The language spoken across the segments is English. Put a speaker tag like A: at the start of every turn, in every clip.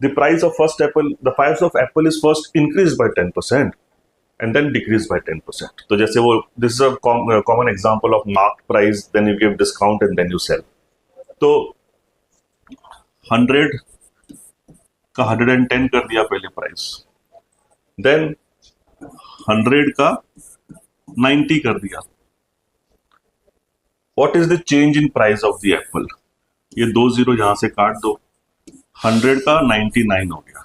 A: the price of apple is first increased by 10% and then decreased by 10%. तो जैसे वो this is a common example of marked price, then you give discount and then you sell. तो 100 का 110 कर दिया पहले price, then 100 का 90 कर दिया. What is the change in price of the apple? ये 2 0 यहां से काट दो, 100 का 99 हो गया.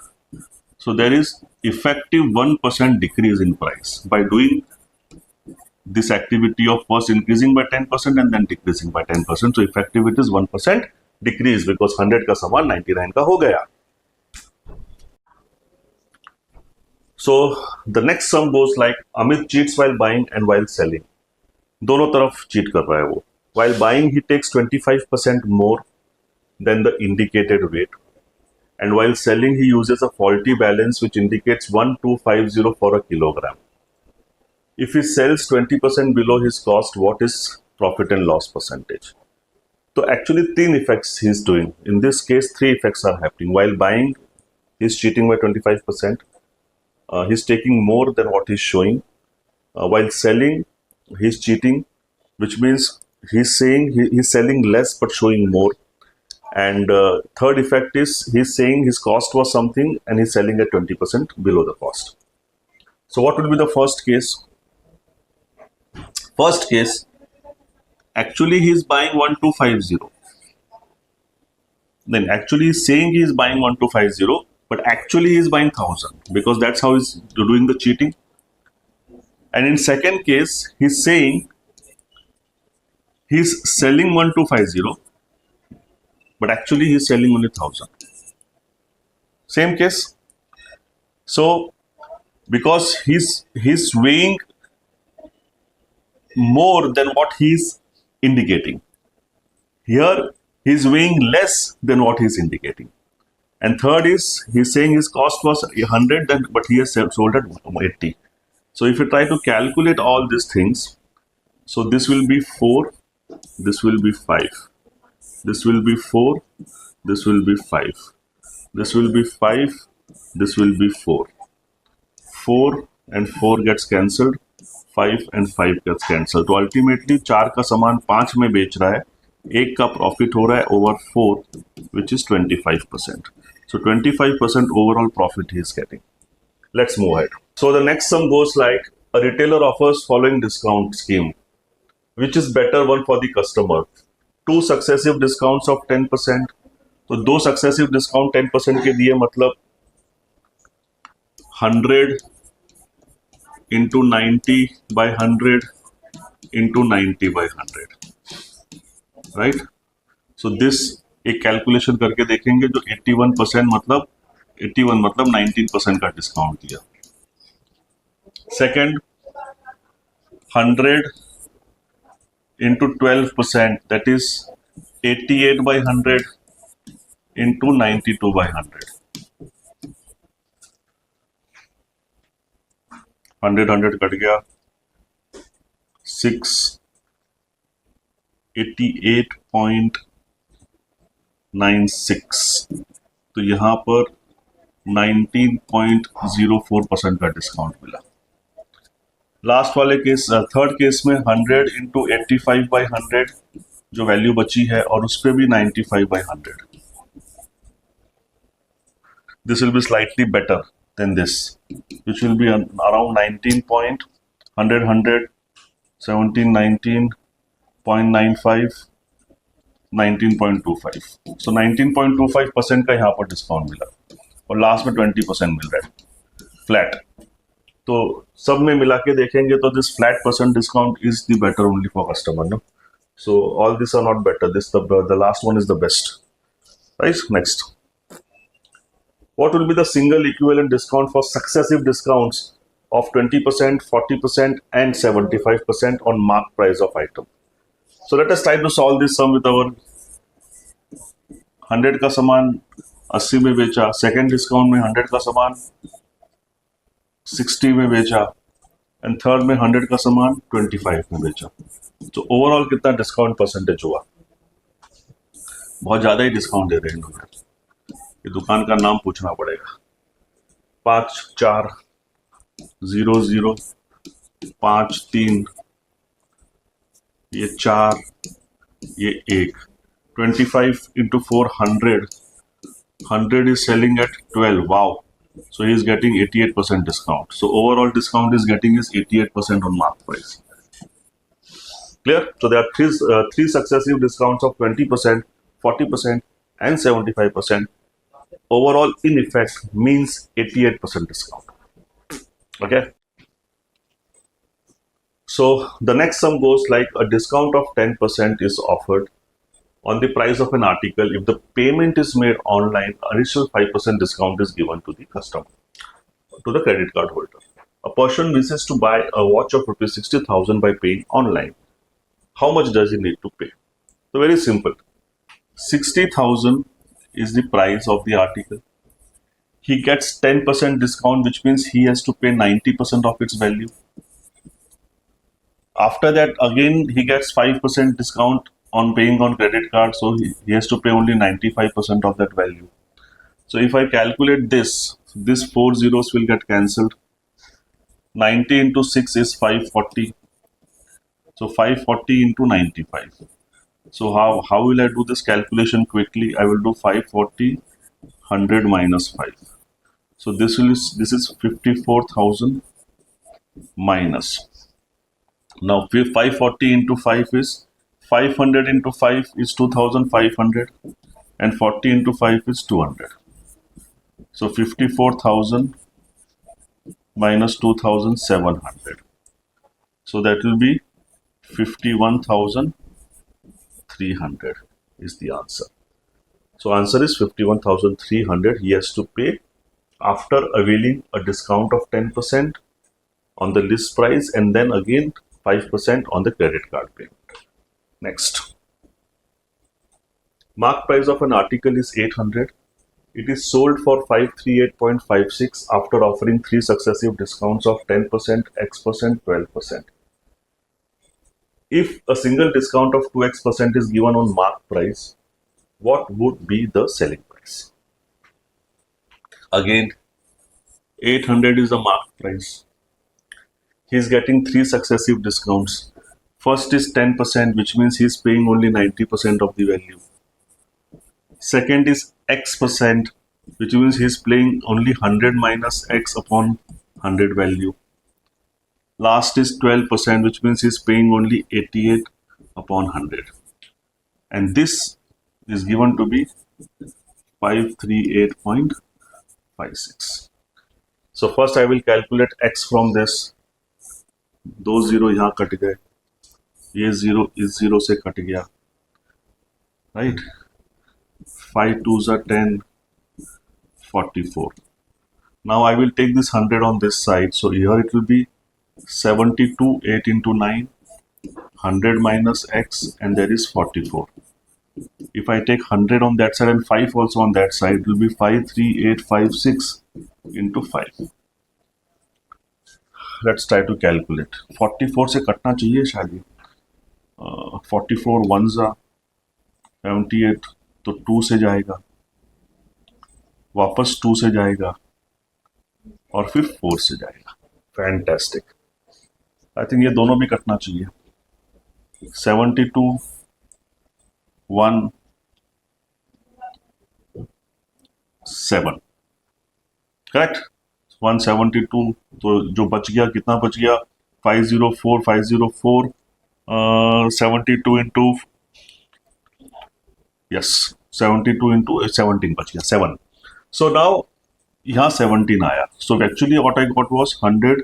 A: So there is effective 1% decrease in price by doing this activity of first increasing by 10% and then decreasing by 10%. So effective it is 1% decrease because 100 का सामान 99 का हो गया. So the next sum goes like Amit cheats while buying and while selling. दोनों तरफ cheat कर रहा है वो. While buying he takes 25% more than the indicated weight, and while selling he uses a faulty balance which indicates 1250 for a kilogram. If he sells 20% below his cost, what is profit and loss percentage? So actually 3 effects he is doing. In this case 3 effects are happening. While buying he is cheating by 25%. He is taking more than what he is showing. While selling he is cheating, which means he is saying he is selling less but showing more. And third effect is he's saying his cost was something and he's selling at 20% below the cost. So what will be the first case? First case, actually he is buying 1250. Then actually he's saying he is buying 1250, but actually he is buying 1000 because that's how he's doing the cheating. And in second case, he's saying he's selling 1250. But actually he is selling only 1000. Same case. So because he's weighing more than what he's indicating. Here he's weighing less than what he's indicating. And third is he's saying his cost was 100 then, but he has sold at 80. So if you try to calculate all these things, so this will be 4, this will be 5. This will be 4, this will be 5, this will be 5, this will be 4. 4 and 4 gets cancelled, 5 and 5 gets cancelled. तो ultimately 4 का सामान 5 में बेच रहा है, 1 का profit हो रहा है over 4, which is 25%. So 25% overall profit he is getting. Let's move ahead. So the next sum goes like a retailer offers following discount scheme. Which is better one for the customer? 2 successive discounts of 10%. तो 2 successive discount 10% के दिए, मतलब 100 into 90 by 100 into 90 by 100, right? So this एक calculation करके देखेंगे, जो 81% मतलब 81 मतलब 19% का डिस्काउंट दिया. Second 100 into 12%, that is 88 by 100 into 92 by 100. 100 cut गया, 6, 88.96. तो यहाँ पर 19.04% का डिस्काउंट मिला. लास्ट वाले केस, थर्ड केस में 100 into 85 by 100 जो वैल्यू बची है, और उस पर भी 95 by 100. This will be slightly better than this, which will be around 19.100, 17, 19.95, 19.25. So 19.25% का यहाँ पर डिस्काउंट मिला, और लास्ट में 20% मिल रहा है फ्लैट. तो सब में मिला के देखेंगे तो this flat percent discount is the better only for customer, no? So all this are not better, this the last one is the best, right? Next, what will be the single equivalent discount for successive discounts of 20%, 40% and 75% on marked price of item? So let us try to solve this sum with our 100 का सामान 80 में बेचा, second discount में 100 का सामान 60 में बेचा, and third में 100 का सामान 25 में बेचा. तो ओवरऑल कितना डिस्काउंट परसेंटेज हुआ? बहुत ज़्यादा ही डिस्काउंट दे रहे हैं लोग. ये दुकान का नाम पूछना पड़ेगा। 5400 53, ये 4, ये 1, 25 into 400, 100 is selling at 12. Wow. So he is getting 88% discount. So overall discount is getting is 88% on mark price. Clear? So there are three successive discounts of 20%, 40%, and 75%. Overall, in effect, means 88% discount. Okay. So the next sum goes like a discount of 10% is offered on the price of an article. If the payment is made online, additional 5% discount is given to the customer, to the credit card holder. A person wishes to buy a watch of rupees 60,000 by paying online. How much does he need to pay? So very simple. 60,000 is the price of the article. He gets 10% discount, which means he has to pay 90% of its value. After that, again, he gets 5% discount on paying on credit card, so he has to pay only 95% of that value. So if I calculate this 4 zeros will get cancelled. 90 into 6 is 540. So 540 into 95. So how will I do this calculation quickly? I will do 540, 100 minus 5. So this is 54,000 minus. Now 540 into 5 is 500 into 5 is 2,500 and 40 into 5 is 200. So 54,000 minus 2,700. So that will be 51,300 is the answer. So answer is 51,300 he has to pay after availing a discount of 10% on the list price and then again 5% on the credit card payment. Next. Mark price of an article is 800. It is sold for 538.56 after offering 3 successive discounts of 10%, X%, 12%. If a single discount of 2x% is given on mark price, what would be the selling price? Again, 800 is the mark price. He is getting 3 successive discounts. First is 10%, which means he is paying only 90% of the value. Second is X%, which means he is paying only 100 minus X upon 100 value. Last is 12%, which means he is paying only 88 upon 100. And this is given to be 538.56. So first I will calculate X from this. 2 0 यहाँ cut गए, ये 0 इस 0 से cut गया, right? 5 2s are 10, 44. Now I will take this 100 on this side, so here it will be 72, 8 into 9, 100 minus X, and there is 44. If I take 100 on that side and 5 also on that side, it will be 53856 into 5. Let's try to calculate. 44 से कटना चाहिए शायद. 44 1s are 78, तो 2 से जाएगा, वापस 2 से जाएगा और फिर 4 से जाएगा. फैंटास्टिक. आई थिंक ये दोनों भी कटना चाहिए. 72 1 7, करेक्ट. 172, तो जो बच गया कितना बच गया? 504 504 72 इंटू, यस 72 इंटू 17 बच गया 7. सो नाउ यहाँ 17 आया. So actually what I got was 100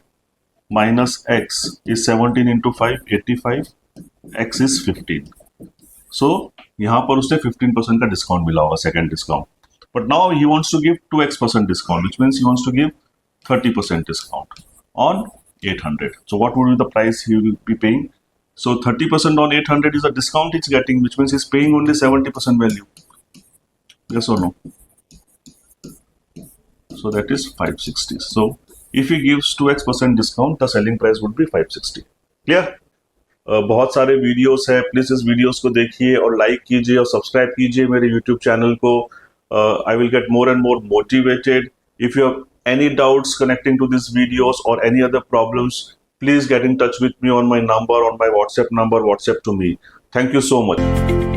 A: minus X is 17 into 5, 85, X is 15. So यहाँ पर उसने 15% का डिस्काउंट मिला होगा, second discount. But now he wants to give 2x% discount, which means he wants to give 30% discount on 800. So what would be the price he will be paying? So 30% on 800 is a discount he's getting, which means he's paying only 70% value. Yes or no? So that is 560. So if he gives 2x% discount, the selling price would be 560. Clear? बहुत सारे videos है, please इस videos को देखिए और like कीजिए और subscribe कीजिए मेरे यूट्यूब चैनल को. I will get more and more motivated. If you have any doubts connecting to these videos or any other problems, please get in touch with me on my number, on my WhatsApp number, WhatsApp to me. Thank you so much.